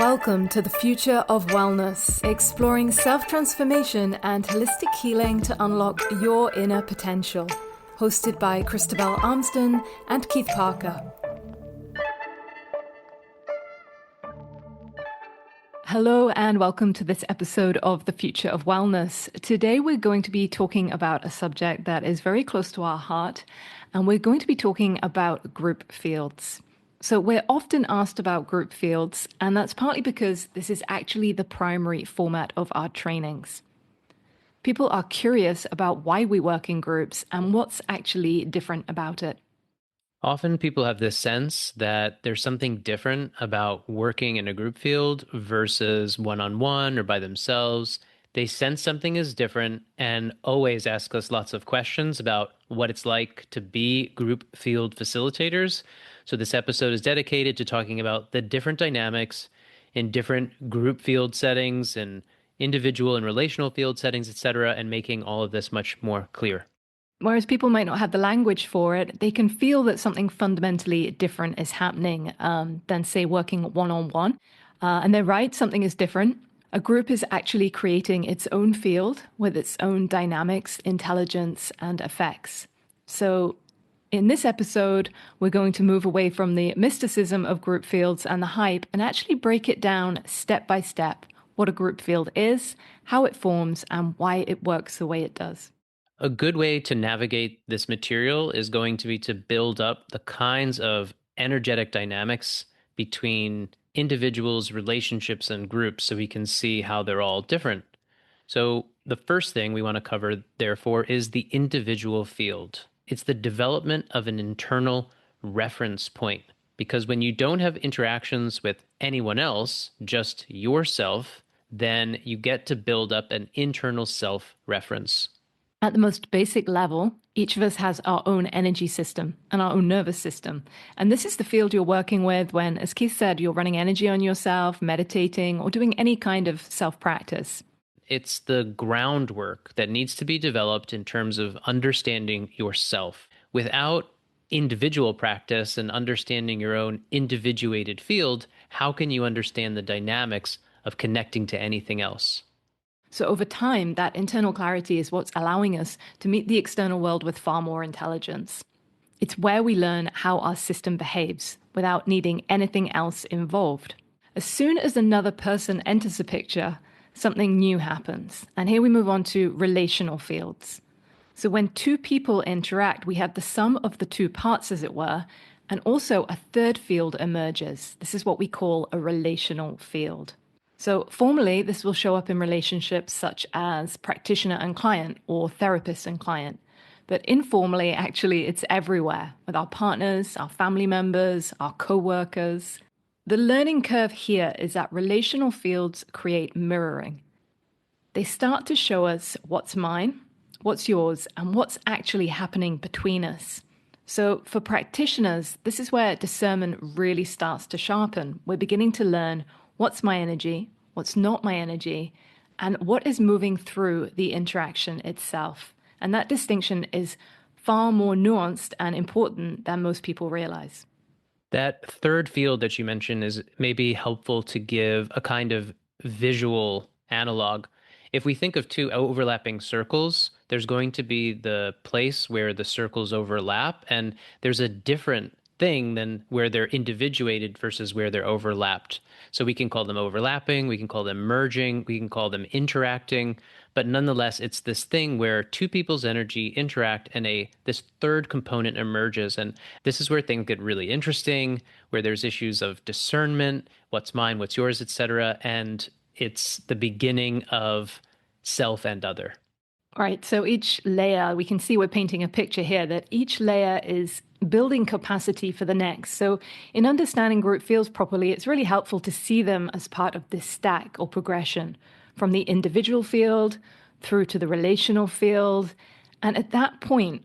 Welcome to the Future of Wellness, exploring self-transformation and holistic healing to unlock your inner potential. Hosted by Christabel and Keith Parker. Hello and welcome to this episode of The Future of Wellness. Today we're going to be talking about a subject that is very close to our heart, and we're going to be talking about group fields. So we're often asked about group fields, and that's partly because this is actually the primary format of our trainings. People are curious about why we work in groups and what's actually different about it. Often people have this sense that there's something different about working in a group field versus one-on-one or by themselves. They sense something is different and always ask us lots of questions about what it's like to be group field facilitators. So this episode is dedicated to talking about the different dynamics in different group field settings and individual and relational field settings, etc., and making all of this much more clear. Whereas people might not have the language for it, they can feel that something fundamentally different is happening than, say, working one-on-one. And they're right, something is different. A group is actually creating its own field with its own dynamics, intelligence, and effects. So in this episode, we're going to move away from the mysticism of group fields and the hype and actually break it down step by step, what a group field is, how it forms, and why it works the way it does. A good way to navigate this material is going to be to build up the kinds of energetic dynamics between individuals, relationships, and groups so we can see how they're all different. So the first thing we want to cover, therefore, is the individual field. It's the development of an internal reference point, because when you don't have interactions with anyone else, just yourself, then you get to build up an internal self-reference. At the most basic level, each of us has our own energy system and our own nervous system. And this is the field you're working with when, as Keith said, you're running energy on yourself, meditating, or doing any kind of self-practice. It's the groundwork that needs to be developed in terms of understanding yourself. Without individual practice and understanding your own individuated field, how can you understand the dynamics of connecting to anything else? So over time, that internal clarity is what's allowing us to meet the external world with far more intelligence. It's where we learn how our system behaves without needing anything else involved. As soon as another person enters the picture, something new happens. And here we move on to relational fields. So when two people interact, we have the sum of the two parts, as it were, and also a third field emerges. This is what we call a relational field. So formally, this will show up in relationships such as practitioner and client or therapist and client. But informally, actually, it's everywhere with our partners, our family members, our co-workers. The learning curve here is that relational fields create mirroring. They start to show us what's mine, what's yours, and what's actually happening between us. So for practitioners, this is where discernment really starts to sharpen. We're beginning to learn what's my energy, what's not my energy, and what is moving through the interaction itself. And that distinction is far more nuanced and important than most people realize. That third field that you mentioned is maybe helpful to give a kind of visual analog. If we think of two overlapping circles, there's going to be the place where the circles overlap, and there's a different thing than where they're individuated versus where they're overlapped. So we can call them overlapping, we can call them merging, we can call them interacting, but nonetheless, it's this thing where two people's energy interact and this third component emerges. And this is where things get really interesting, where there's issues of discernment, what's mine, what's yours, etc. And it's the beginning of self and other. Right. So each layer, we can see we're painting a picture here that each layer is building capacity for the next. So in understanding group fields properly, it's really helpful to see them as part of this stack or progression from the individual field through to the relational field. And at that point,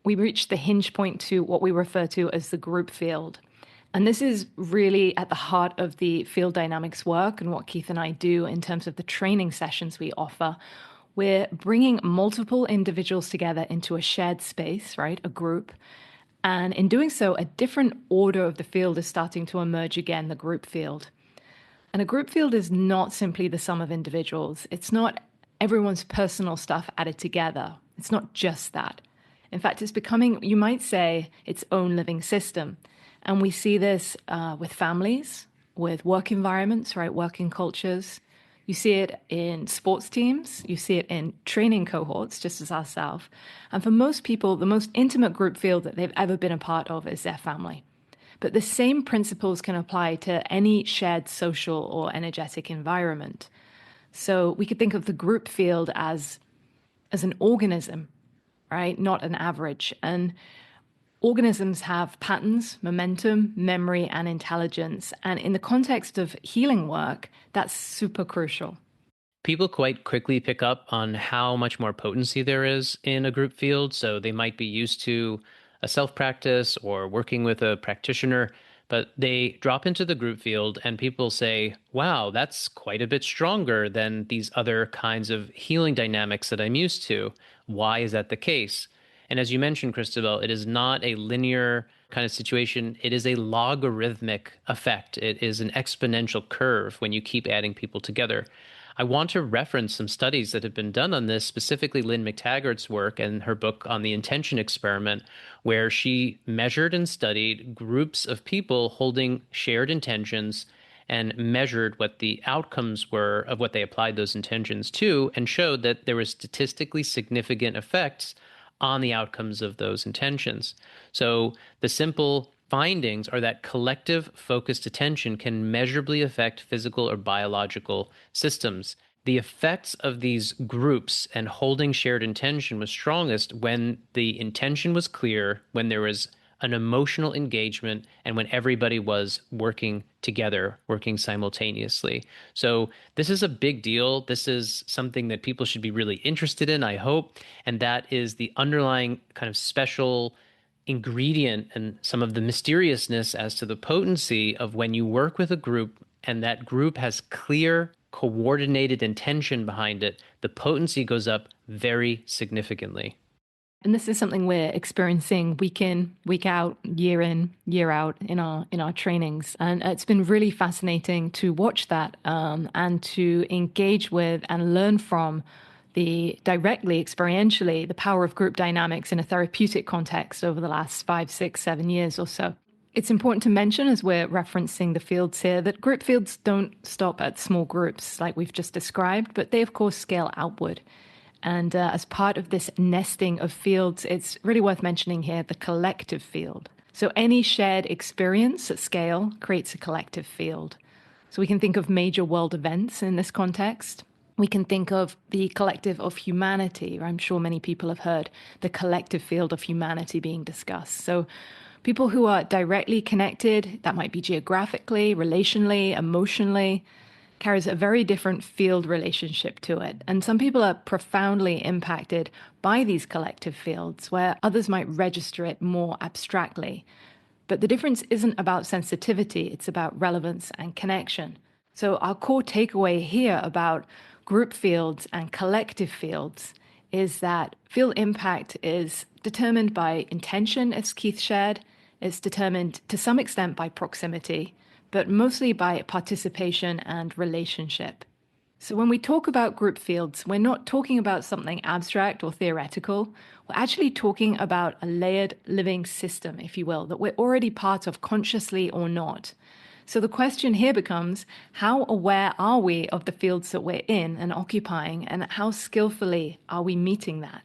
we reach the hinge point to what we refer to as the group field. And this is really at the heart of the field dynamics work and what Keith and I do in terms of the training sessions we offer. We're bringing multiple individuals together into a shared space, right, a group. And in doing so, a different order of the field is starting to emerge again, the group field. And a group field is not simply the sum of individuals. It's not everyone's personal stuff added together. It's not just that. In fact, it's becoming, you might say, its own living system. And we see this with families, with work environments, right? Working cultures. You see it in sports teams. You see it in training cohorts, just as ourselves. And for most people, the most intimate group field that they've ever been a part of is their family. But the same principles can apply to any shared social or energetic environment. So we could think of the group field as an organism, right? Not an average. And organisms have patterns, momentum, memory, and intelligence. And in the context of healing work, that's super crucial. People quite quickly pick up on how much more potency there is in a group field. So they might be used to a self practice or working with a practitioner, but they drop into the group field and people say, wow, that's quite a bit stronger than these other kinds of healing dynamics that I'm used to. Why is that the case? And as you mentioned, Christabel, it is not a linear kind of situation. It is a logarithmic effect. It is an exponential curve when you keep adding people together. I want to reference some studies that have been done on this, specifically Lynn McTaggart's work and her book on the intention experiment, where she measured and studied groups of people holding shared intentions and measured what the outcomes were of what they applied those intentions to, and showed that there was statistically significant effects on the outcomes of those intentions. So the simple findings are that collective focused attention can measurably affect physical or biological systems. The effects of these groups and holding shared intention was strongest when the intention was clear, when there was an emotional engagement, and when everybody was working together, working simultaneously. So this is a big deal. This is something that people should be really interested in, I hope. And that is the underlying kind of special ingredient and some of the mysteriousness as to the potency of when you work with a group and that group has clear, coordinated intention behind it, the potency goes up very significantly. And this is something we're experiencing week in, week out, in, year out in our trainings. And it's been really fascinating to watch that and to engage with and learn from the directly, experientially, the power of group dynamics in a therapeutic context over the last 5, 6, 7 years or so. It's important to mention, as we're referencing the fields here, that group fields don't stop at small groups like we've just described, but they, of course, scale outward. And as part of this nesting of fields, it's really worth mentioning here the collective field. So any shared experience at scale creates a collective field. So we can think of major world events in this context. We can think of the collective of humanity, or I'm sure many people have heard the collective field of humanity being discussed. So people who are directly connected, that might be geographically, relationally, emotionally, carries a very different field relationship to it. And some people are profoundly impacted by these collective fields, where others might register it more abstractly. But the difference isn't about sensitivity, it's about relevance and connection. So our core takeaway here about group fields and collective fields is that field impact is determined by intention, as Keith shared. It's determined to some extent by proximity, but mostly by participation and relationship. So when we talk about group fields, we're not talking about something abstract or theoretical. We're actually talking about a layered living system, if you will, that we're already part of consciously or not. So the question here becomes, how aware are we of the fields that we're in and occupying, and how skillfully are we meeting that?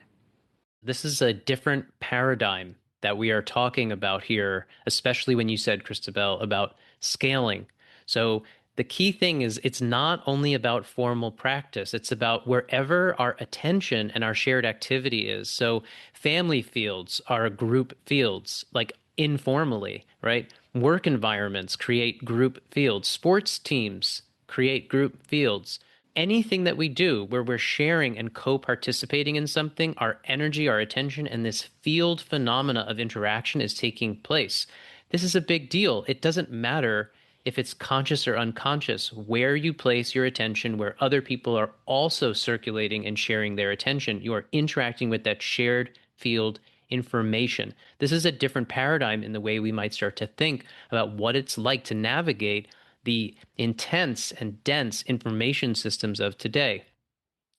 This is a different paradigm that we are talking about here, especially when you said, Christabel, about scaling. So the key thing is it's not only about formal practice, it's about wherever our attention and our shared activity is. So family fields are group fields, like informally, right? Work environments create group fields. Sports teams create group fields. Anything that we do where we're sharing and co-participating in something, our energy, our attention, and this field phenomena of interaction is taking place. This is a big deal. It doesn't matter if it's conscious or unconscious, where you place your attention, where other people are also circulating and sharing their attention, you are interacting with that shared field information. This is a different paradigm in the way we might start to think about what it's like to navigate the intense and dense information systems of today.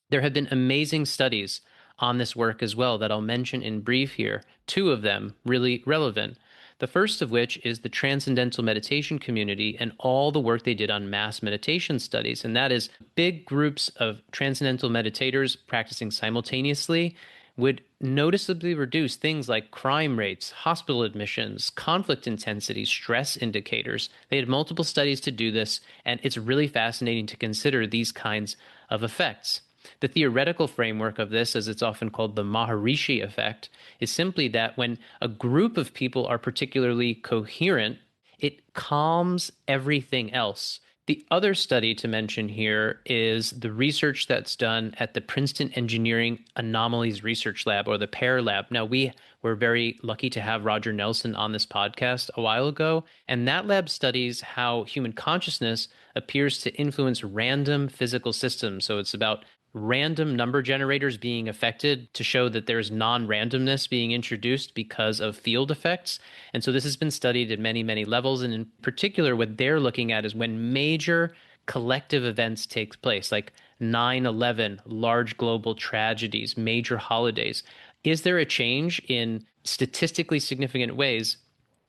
There have been amazing studies on this work as well that I'll mention in brief here, two of them really relevant. The first of which is the Transcendental Meditation community and all the work they did on mass meditation studies. And that is big groups of transcendental meditators practicing simultaneously would noticeably reduce things like crime rates, hospital admissions, conflict intensity, stress indicators. They had multiple studies to do this, and it's really fascinating to consider these kinds of effects. The theoretical framework of this, as it's often called the Maharishi effect, is simply that when a group of people are particularly coherent, it calms everything else. The other study to mention here is the research that's done at the Princeton Engineering Anomalies Research Lab, or the PEAR Lab. Now, we were very lucky to have Roger Nelson on this podcast a while ago, and that lab studies how human consciousness appears to influence random physical systems. So it's about random number generators being affected to show that there's non-randomness being introduced because of field effects. And so this has been studied at many, many levels. And in particular, what they're looking at is when major collective events take place, like 9/11, large global tragedies, major holidays. Is there a change in statistically significant ways,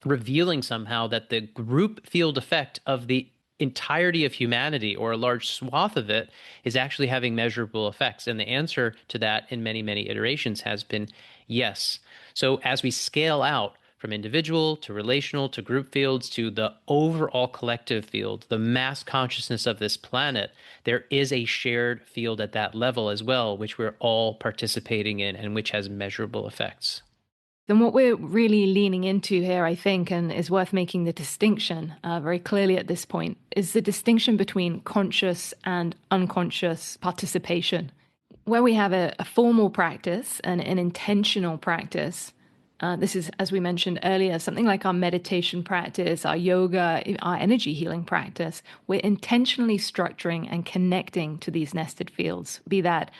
revealing somehow that the group field effect of the entirety of humanity or a large swath of it is actually having measurable effects? And the answer to that in many, many iterations has been yes. So as we scale out from individual to relational to group fields to the overall collective field, the mass consciousness of this planet, there is a shared field at that level as well, which we're all participating in and which has measurable effects. Then what we're really leaning into here, I think, and is worth making the distinction very clearly at this point, is the distinction between conscious and unconscious participation. Where we have a formal practice and an intentional practice, this is, as we mentioned earlier, something like our meditation practice, our yoga, our energy healing practice. We're intentionally structuring and connecting to these nested fields, be that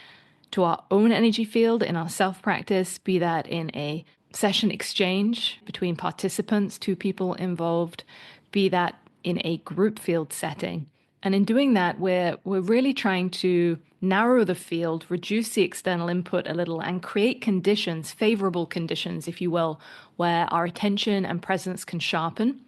to our own energy field in our self practice, be that in a session exchange between participants, two people involved, be that in a group field setting. And in doing that, we're really trying to narrow the field, reduce the external input a little, and create conditions, favorable conditions, if you will, where our attention and presence can sharpen.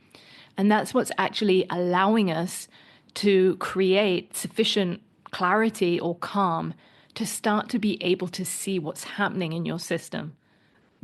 And that's what's actually allowing us to create sufficient clarity or calm to start to be able to see what's happening in your system.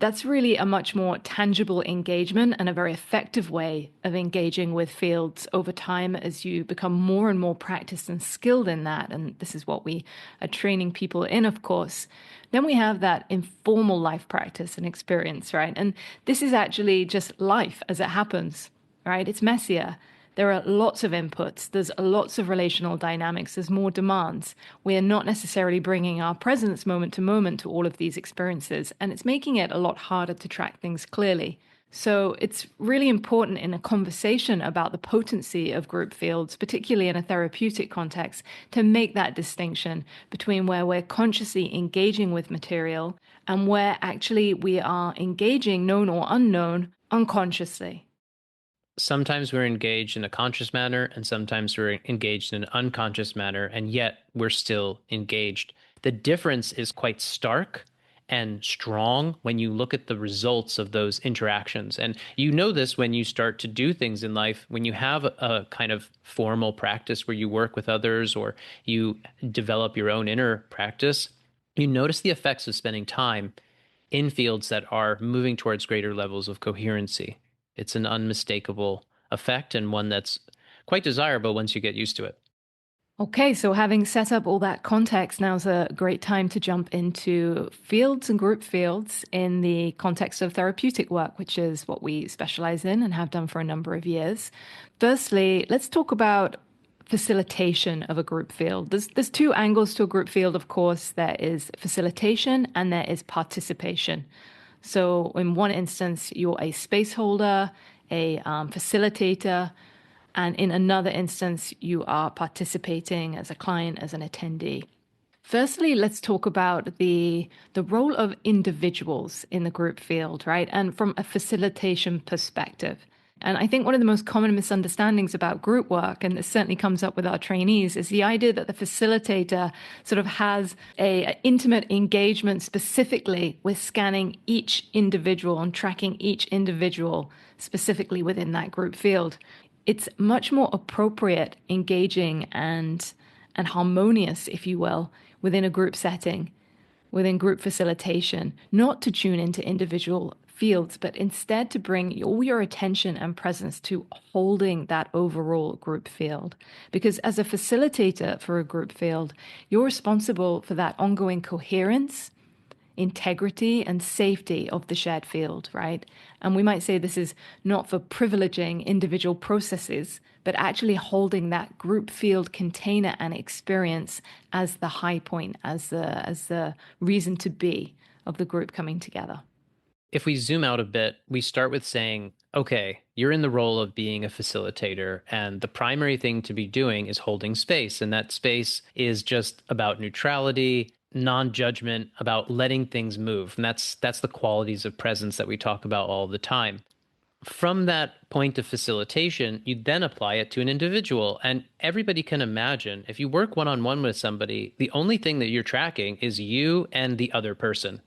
That's really a much more tangible engagement and a very effective way of engaging with fields over time as you become more and more practiced and skilled in that. And this is what we are training people in, of course. Then we have that informal life practice and experience, right? And this is actually just life as it happens, right? It's messier. There are lots of inputs. There's lots of relational dynamics. There's more demands. We are not necessarily bringing our presence moment to moment to all of these experiences, and it's making it a lot harder to track things clearly. So it's really important in a conversation about the potency of group fields, particularly in a therapeutic context, to make that distinction between where we're consciously engaging with material and where actually we are engaging, known or unknown, unconsciously. Sometimes we're engaged in a conscious manner, and sometimes we're engaged in an unconscious manner, and yet we're still engaged. The difference is quite stark and strong when you look at the results of those interactions. And you know this when you start to do things in life, when you have a kind of formal practice where you work with others or you develop your own inner practice, you notice the effects of spending time in fields that are moving towards greater levels of coherency. It's an unmistakable effect and one that's quite desirable once you get used to it. Okay, so having set up all that context, now's a great time to jump into fields and group fields in the context of therapeutic work, which is what we specialize in and have done for a number of years. Firstly, let's talk about facilitation of a group field. There's two angles to a group field, of course. There is facilitation and there is participation. So in one instance, you're a space holder, a facilitator, and in another instance, you are participating as a client, as an attendee. Firstly, let's talk about the role of individuals in the group field, right? And from a facilitation perspective. And I think one of the most common misunderstandings about group work, and this certainly comes up with our trainees, is the idea that the facilitator sort of has a intimate engagement specifically with scanning each individual and tracking each individual specifically within that group field. It's much more appropriate, engaging, and harmonious, if you will, within a group setting, within group facilitation, not to tune into individual fields, but instead to bring all your attention and presence to holding that overall group field. Because as a facilitator for a group field, you're responsible for that ongoing coherence, integrity, and safety of the shared field, right? And we might say this is not for privileging individual processes, but actually holding that group field container and experience as the high point, as the reason to be of the group coming together. If we zoom out a bit, we start with saying, okay, you're in the role of being a facilitator, and the primary thing to be doing is holding space. And that space is just about neutrality, non-judgment, about letting things move. And that's the qualities of presence that we talk about all the time. From that point of facilitation, you then apply it to an individual. And everybody can imagine if you work one-on-one with somebody, the only thing that you're tracking is you and the other person.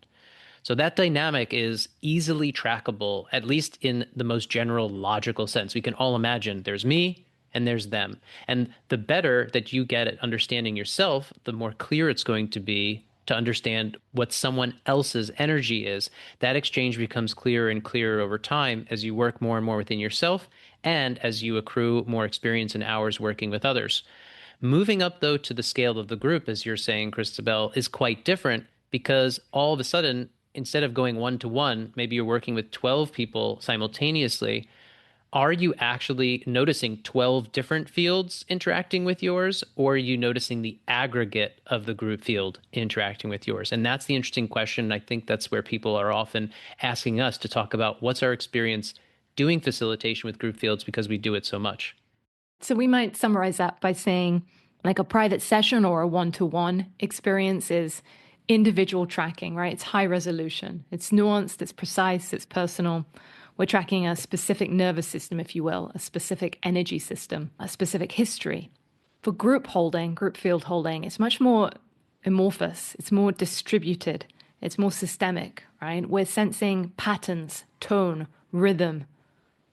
So that dynamic is easily trackable, at least in the most general logical sense. We can all imagine there's me and there's them. And the better that you get at understanding yourself, the more clear it's going to be to understand what someone else's energy is. That exchange becomes clearer and clearer over time as you work more and more within yourself and as you accrue more experience and hours working with others. Moving up, though, to the scale of the group, as you're saying, Christabel, is quite different because all of a sudden, instead of going one to one, maybe you're working with 12 people simultaneously. Are you actually noticing 12 different fields interacting with yours, or are you noticing the aggregate of the group field interacting with yours? And that's the interesting question. I think that's where people are often asking us to talk about what's our experience doing facilitation with group fields because we do it so much. So we might summarize that by saying, like a private session or a one-to-one experience is individual tracking, right? It's high resolution, it's nuanced, it's precise, it's personal. We're tracking a specific nervous system, if you will, a specific energy system, a specific history. For group holding, group field holding, it's much more amorphous, it's more distributed, it's more systemic, right? We're sensing patterns, tone, rhythm,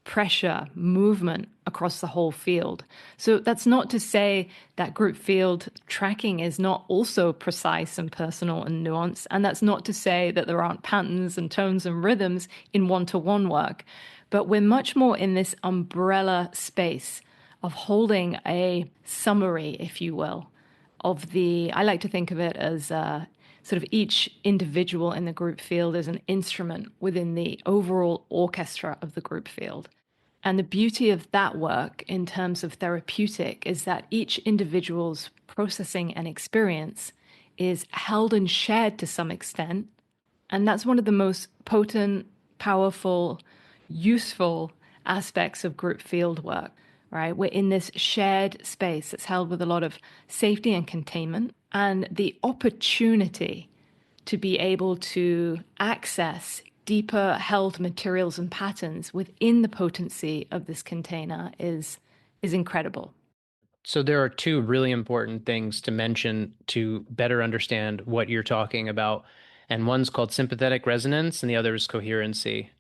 pressure, movement across the whole field. So that's not to say that group field tracking is not also precise and personal and nuanced. And that's not to say that there aren't patterns and tones and rhythms in one-to-one work. But we're much more in this umbrella space of holding a summary, if you will, of I like to think of it as sort of each individual in the group field as an instrument within the overall orchestra of the group field. And the beauty of that work in terms of therapeutic is that each individual's processing and experience is held and shared to some extent. And that's one of the most potent, powerful, useful aspects of group field work, right? We're in this shared space that's held with a lot of safety and containment and the opportunity to be able to access deeper held materials and patterns within the potency of this container is incredible. So there are two really important things to mention to better understand what you're talking about. And one's called sympathetic resonance and the other is coherency.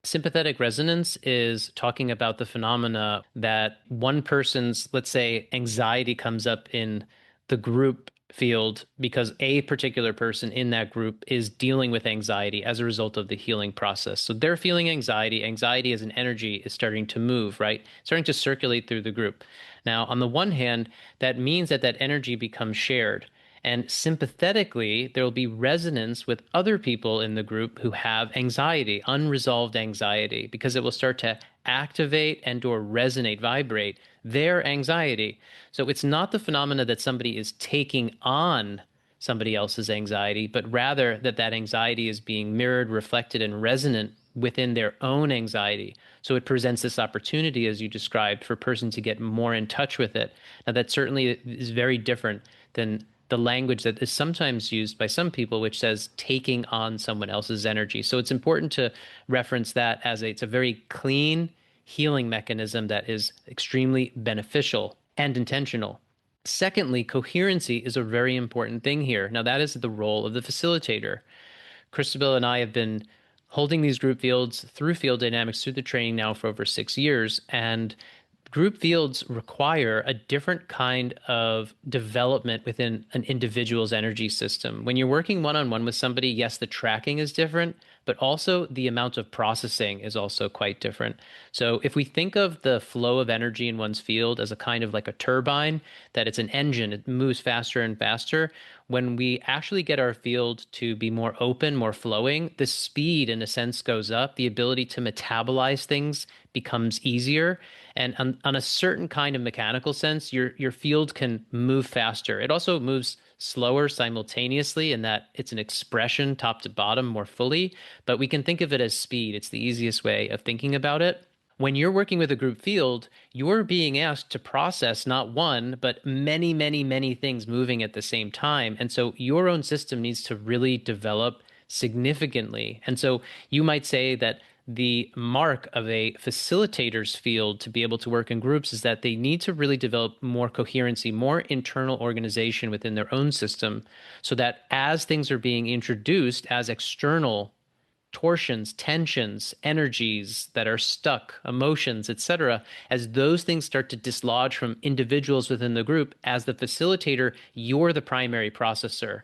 Sympathetic resonance is talking about the phenomena that one person's, let's say, anxiety comes up in the group field because a particular person in that group is dealing with anxiety as a result of the healing process. So they're feeling anxiety. Anxiety as an energy is starting to move, right? Starting to circulate through the group. Now, on the one hand, that means that that energy becomes shared. And sympathetically, there will be resonance with other people in the group who have anxiety, unresolved anxiety, because it will start to activate and or resonate, vibrate their anxiety. So it's not the phenomena that somebody is taking on somebody else's anxiety, but rather that that anxiety is being mirrored, reflected, and resonant within their own anxiety. So it presents this opportunity, as you described, for a person to get more in touch with it. Now, that certainly is very different than the language that is sometimes used by some people, which says taking on someone else's energy. So it's important to reference that as it's a very clean, healing mechanism that is extremely beneficial and intentional. Secondly, coherency is a very important thing here. Now, that is the role of the facilitator. Christabel and I have been holding these group fields through field dynamics through the training now for over 6 years. And group fields require a different kind of development within an individual's energy system. When you're working one-on-one with somebody, yes, the tracking is different, but also the amount of processing is also quite different. So if we think of the flow of energy in one's field as a kind of like a turbine, that it's an engine, it moves faster and faster. When we actually get our field to be more open, more flowing, the speed in a sense goes up, the ability to metabolize things becomes easier. And on a certain kind of mechanical sense, your field can move faster. It also moves slower simultaneously in that it's an expression top to bottom more fully, but we can think of it as speed. It's the easiest way of thinking about it. When you're working with a group field, you're being asked to process not one, but many, many, many things moving at the same time. And so your own system needs to really develop significantly. And so you might say that the mark of a facilitator's field to be able to work in groups is that they need to really develop more coherency, more internal organization within their own system, so that as things are being introduced as external torsions, tensions, energies that are stuck, emotions, etc., as those things start to dislodge from individuals within the group, as the facilitator, you're the primary processor.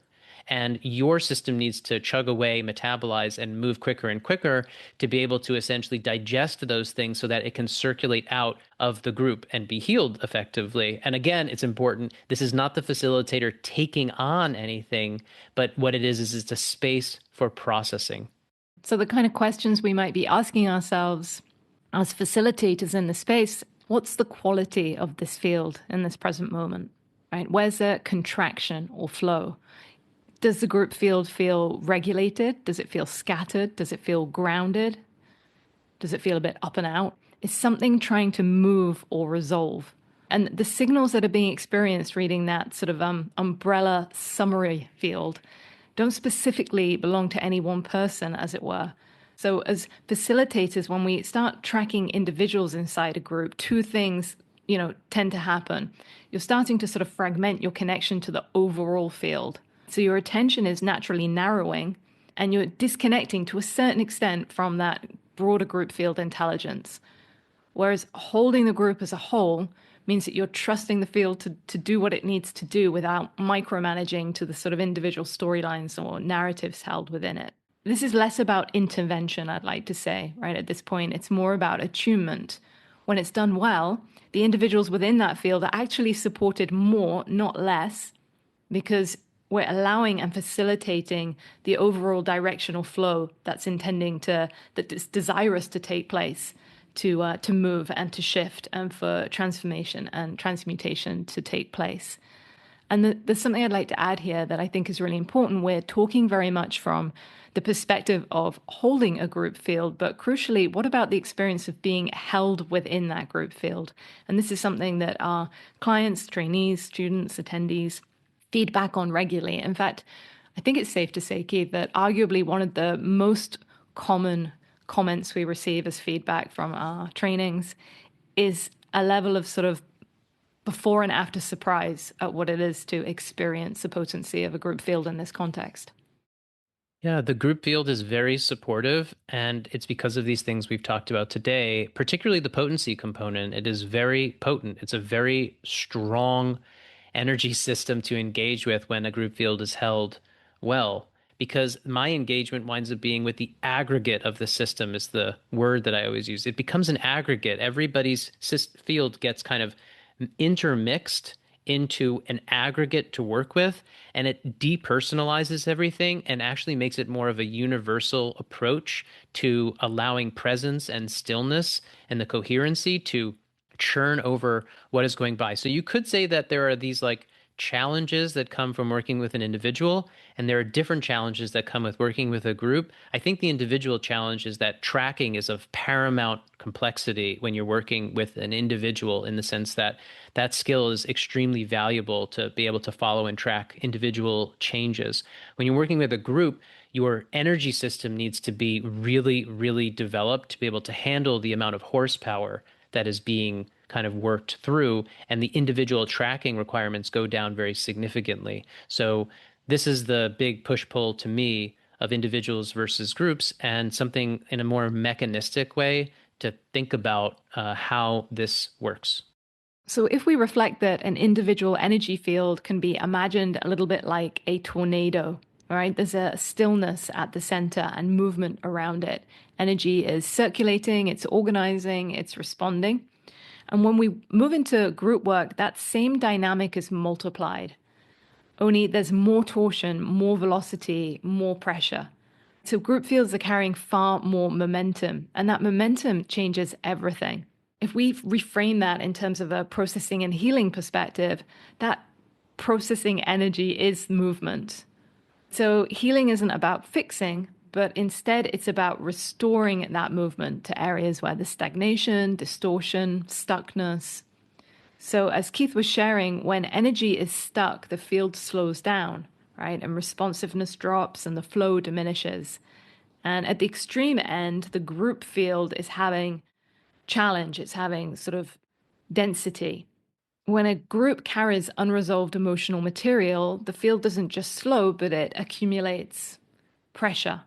And your system needs to chug away, metabolize, and move quicker and quicker to be able to essentially digest those things so that it can circulate out of the group and be healed effectively. And again, it's important. This is not the facilitator taking on anything, but what it is it's a space for processing. So the kind of questions we might be asking ourselves as facilitators in the space, what's the quality of this field in this present moment, right? Where's the contraction or flow? Does the group field feel regulated? Does it feel scattered? Does it feel grounded? Does it feel a bit up and out? Is something trying to move or resolve? And the signals that are being experienced reading that sort of umbrella summary field don't specifically belong to any one person, as it were. So as facilitators, when we start tracking individuals inside a group, two things, tend to happen. You're starting to sort of fragment your connection to the overall field. So your attention is naturally narrowing and you're disconnecting to a certain extent from that broader group field intelligence. Whereas holding the group as a whole means that you're trusting the field to do what it needs to do without micromanaging to the sort of individual storylines or narratives held within it. This is less about intervention, I'd like to say, right at this point. It's more about attunement. When it's done well, the individuals within that field are actually supported more, not less, because we're allowing and facilitating the overall directional flow that's desirous to take place, to move and to shift, and for transformation and transmutation to take place. And there's something I'd like to add here that I think is really important. We're talking very much from the perspective of holding a group field, but crucially, what about the experience of being held within that group field? And this is something that our clients, trainees, students, attendees feedback on regularly. In fact, I think it's safe to say, Keith, that arguably one of the most common comments we receive as feedback from our trainings is a level of sort of before and after surprise at what it is to experience the potency of a group field in this context. Yeah, the group field is very supportive, and it's because of these things we've talked about today, particularly the potency component. It is very potent. It's a very strong energy system to engage with when a group field is held well, because my engagement winds up being with the aggregate of the system is the word that I always use. It becomes an aggregate. Everybody's field gets kind of intermixed into an aggregate to work with, and it depersonalizes everything and actually makes it more of a universal approach to allowing presence and stillness and the coherency to churn over what is going by. So you could say that there are these like challenges that come from working with an individual, and there are different challenges that come with working with a group. I think the individual challenge is that tracking is of paramount complexity when you're working with an individual, in the sense that that skill is extremely valuable to be able to follow and track individual changes. When you're working with a group, your energy system needs to be really, really developed to be able to handle the amount of horsepower that is being kind of worked through, and the individual tracking requirements go down very significantly. So this is the big push-pull to me of individuals versus groups, and something in a more mechanistic way to think about how this works. So, if we reflect that an individual energy field can be imagined a little bit like a tornado, all right, there's a stillness at the center and movement around it. Energy is circulating, it's organizing, it's responding. And when we move into group work, that same dynamic is multiplied. Only there's more torsion, more velocity, more pressure. So group fields are carrying far more momentum, and that momentum changes everything. If we reframe that in terms of a processing and healing perspective, that processing energy is movement. So healing isn't about fixing, but instead it's about restoring that movement to areas where there's stagnation, distortion, stuckness. So, as Keith was sharing, when energy is stuck, the field slows down, right? And responsiveness drops and the flow diminishes. And at the extreme end, the group field is having challenge, it's having sort of density. When a group carries unresolved emotional material, the field doesn't just slow, but it accumulates pressure.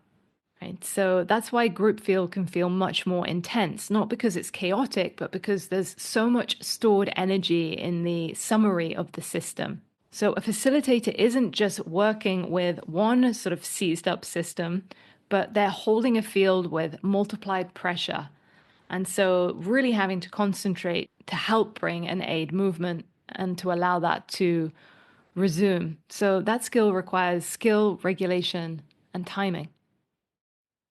Right. So that's why group feel can feel much more intense, not because it's chaotic, but because there's so much stored energy in the summary of the system. So a facilitator isn't just working with one sort of seized up system, but they're holding a field with multiplied pressure. And so really having to concentrate to help bring and aid movement and to allow that to resume. So that skill requires skill, regulation, and timing.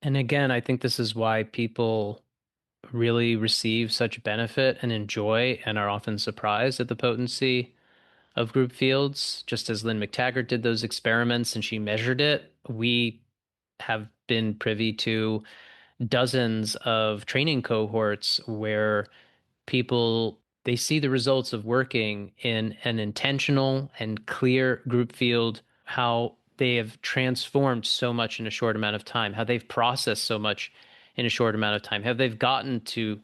And again, I think this is why people really receive such benefit and enjoy and are often surprised at the potency of group fields. Just as Lynn McTaggart did those experiments and she measured it, we have been privy to dozens of training cohorts where people they see the results of working in an intentional and clear group field, how they have transformed so much in a short amount of time, how they've processed so much in a short amount of time, how they've gotten to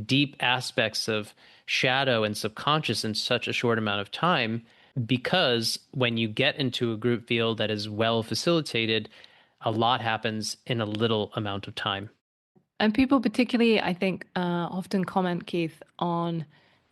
deep aspects of shadow and subconscious in such a short amount of time. Because when you get into a group field that is well facilitated, a lot happens in a little amount of time. And people, particularly, I think, often comment, Keith, on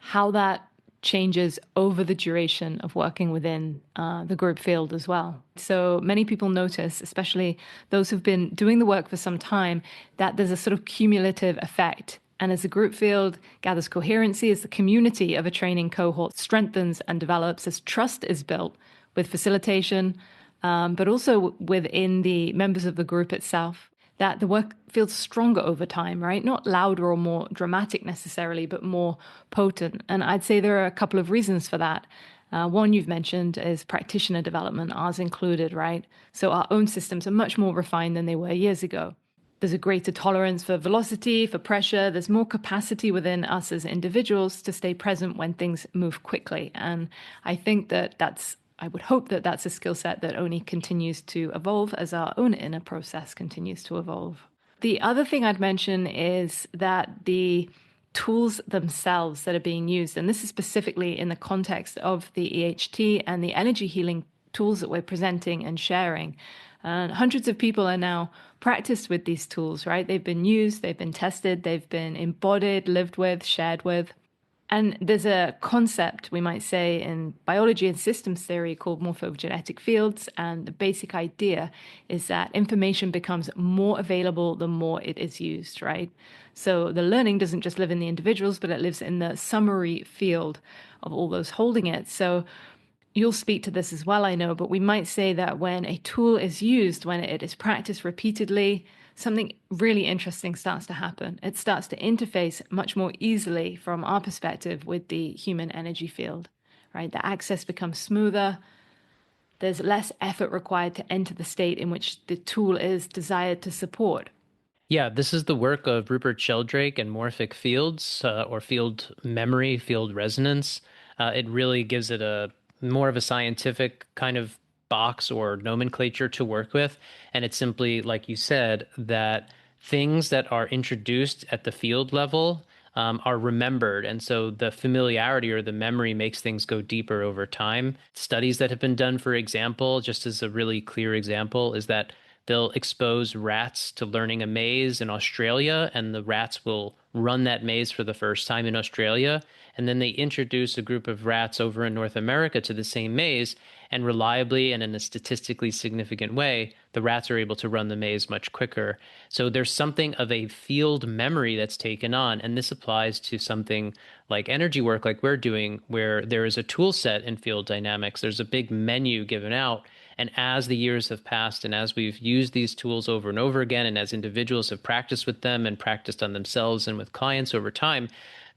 how that changes over the duration of working within the group field as well. So many people notice, especially those who've been doing the work for some time, that there's a sort of cumulative effect. And as the group field gathers coherency, as the community of a training cohort strengthens and develops, as trust is built with facilitation, but also within the members of the group itself, that the work feels stronger over time, right? Not louder or more dramatic necessarily, but more potent. And I'd say there are a couple of reasons for that. One you've mentioned is practitioner development, ours included, right? So our own systems are much more refined than they were years ago. There's a greater tolerance for velocity, for pressure. There's more capacity within us as individuals to stay present when things move quickly. And I think I would hope that that's a skill set that only continues to evolve as our own inner process continues to evolve. The other thing I'd mention is that the tools themselves that are being used, and this is specifically in the context of the EHT and the energy healing tools that we're presenting and sharing. And hundreds of people are now practiced with these tools, right? They've been used, they've been tested, they've been embodied, lived with, shared with. And there's a concept, we might say, in biology and systems theory called morphogenetic fields. And the basic idea is that information becomes more available the more it is used, right? So the learning doesn't just live in the individuals, but it lives in the summary field of all those holding it. So you'll speak to this as well, I know, but we might say that when a tool is used, when it is practiced repeatedly, something really interesting starts to happen. It starts to interface much more easily from our perspective with the human energy field, right? The access becomes smoother. There's less effort required to enter the state in which the tool is desired to support. Yeah, this is the work of Rupert Sheldrake and morphic fields, or field memory, field resonance. It really gives it a more of a scientific kind of box or nomenclature to work with. And it's simply, like you said, that things that are introduced at the field level are remembered. And so the familiarity or the memory makes things go deeper over time. Studies that have been done, for example, just as a really clear example, is that they'll expose rats to learning a maze in Australia, and the rats will run that maze for the first time in Australia. And then they introduce a group of rats over in North America to the same maze, and reliably and in a statistically significant way, the rats are able to run the maze much quicker. So there's something of a field memory that's taken on. And this applies to something like energy work, like we're doing, where there is a tool set in field dynamics. There's a big menu given out. And as the years have passed and as we've used these tools over and over again, and as individuals have practiced with them and practiced on themselves and with clients over time,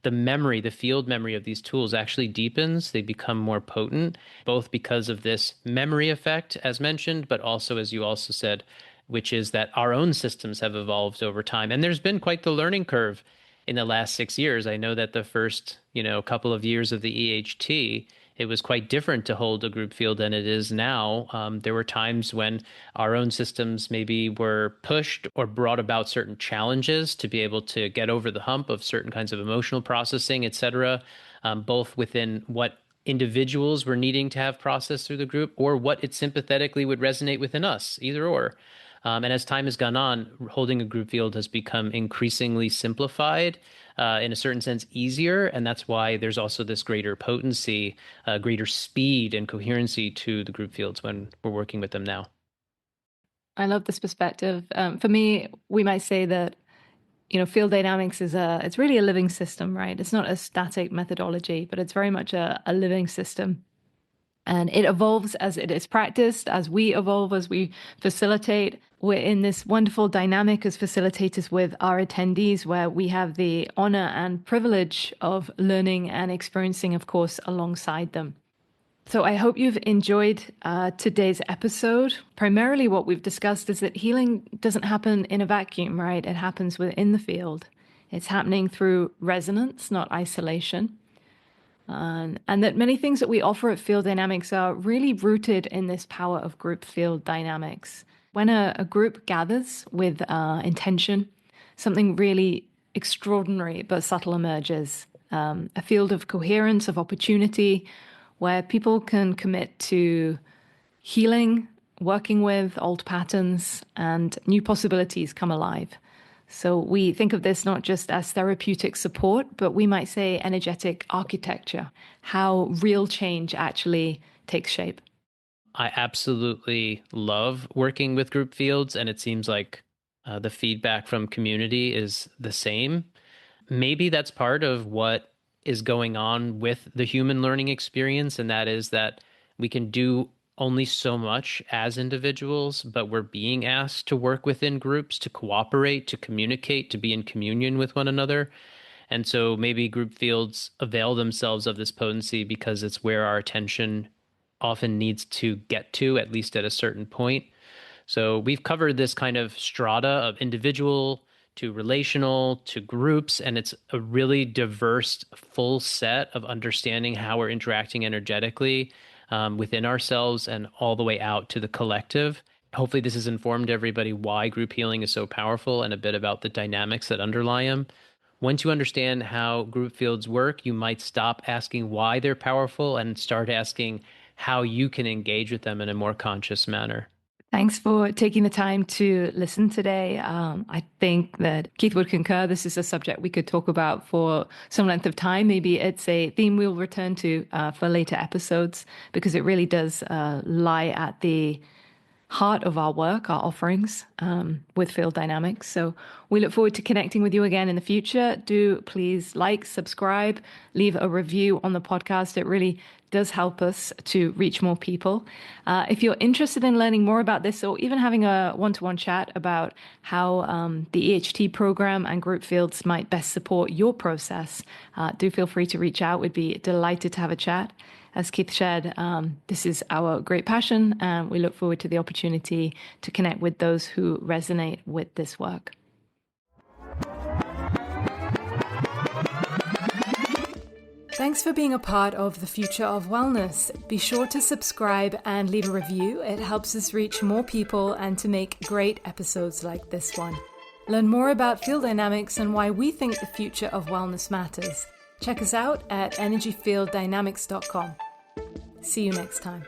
the memory, the field memory of these tools actually deepens. They become more potent, both because of this memory effect, as mentioned, but also, as you also said, which is that our own systems have evolved over time. And there's been quite the learning curve in the last 6 years. I know that the first, couple of years of the EHT, it was quite different to hold a group field than it is now. There were times when our own systems maybe were pushed or brought about certain challenges to be able to get over the hump of certain kinds of emotional processing, et cetera, both within what individuals were needing to have processed through the group or what it sympathetically would resonate within us, either or. And as time has gone on, holding a group field has become increasingly simplified, in a certain sense, easier. And that's why there's also this greater potency, greater speed and coherency to the group fields when we're working with them now. I love this perspective. For me, we might say that, field dynamics it's really a living system, right? It's not a static methodology, but it's very much a living system. And it evolves as it is practiced, as we evolve, as we facilitate. We're in this wonderful dynamic as facilitators with our attendees, where we have the honor and privilege of learning and experiencing, of course, alongside them. So I hope you've enjoyed today's episode. Primarily what we've discussed is that healing doesn't happen in a vacuum, right? It happens within the field. It's happening through resonance, not isolation. And that many things that we offer at Field Dynamics are really rooted in this power of group field dynamics. When a group gathers with intention, something really extraordinary but subtle emerges. A field of coherence, of opportunity, where people can commit to healing, working with old patterns, and new possibilities come alive. So we think of this not just as therapeutic support, but we might say energetic architecture, how real change actually takes shape. I absolutely love working with group fields, and it seems like the feedback from community is the same. Maybe that's part of what is going on with the human learning experience, and that is that we can do only so much as individuals, but we're being asked to work within groups, to cooperate, to communicate, to be in communion with one another. And so maybe group fields avail themselves of this potency because it's where our attention often needs to get to, at least at a certain point. So we've covered this kind of strata of individual to relational to groups, and it's a really diverse, full set of understanding how we're interacting energetically within ourselves and all the way out to the collective. Hopefully this has informed everybody why group healing is so powerful and a bit about the dynamics that underlie them. Once you understand how group fields work, you might stop asking why they're powerful and start asking how you can engage with them in a more conscious manner. Thanks for taking the time to listen today. I think that Keith would concur. This is a subject we could talk about for some length of time. Maybe it's a theme we'll return to for later episodes, because it really does lie at the heart of our work, our offerings with Field Dynamics. So we look forward to connecting with you again in the future. Do please like, subscribe, leave a review on the podcast. It really does help us to reach more people. If you're interested in learning more about this, or even having a one-to-one chat about how the EHT program and group fields might best support your process, do feel free to reach out. We'd be delighted to have a chat. As Keith shared, this is our great passion, and we look forward to the opportunity to connect with those who resonate with this work. Thanks for being a part of the Future of Wellness. Be sure to subscribe and leave a review. It helps us reach more people and to make great episodes like this one. Learn more about field dynamics and why we think the future of wellness matters. Check us out at energyfielddynamics.com. See you next time.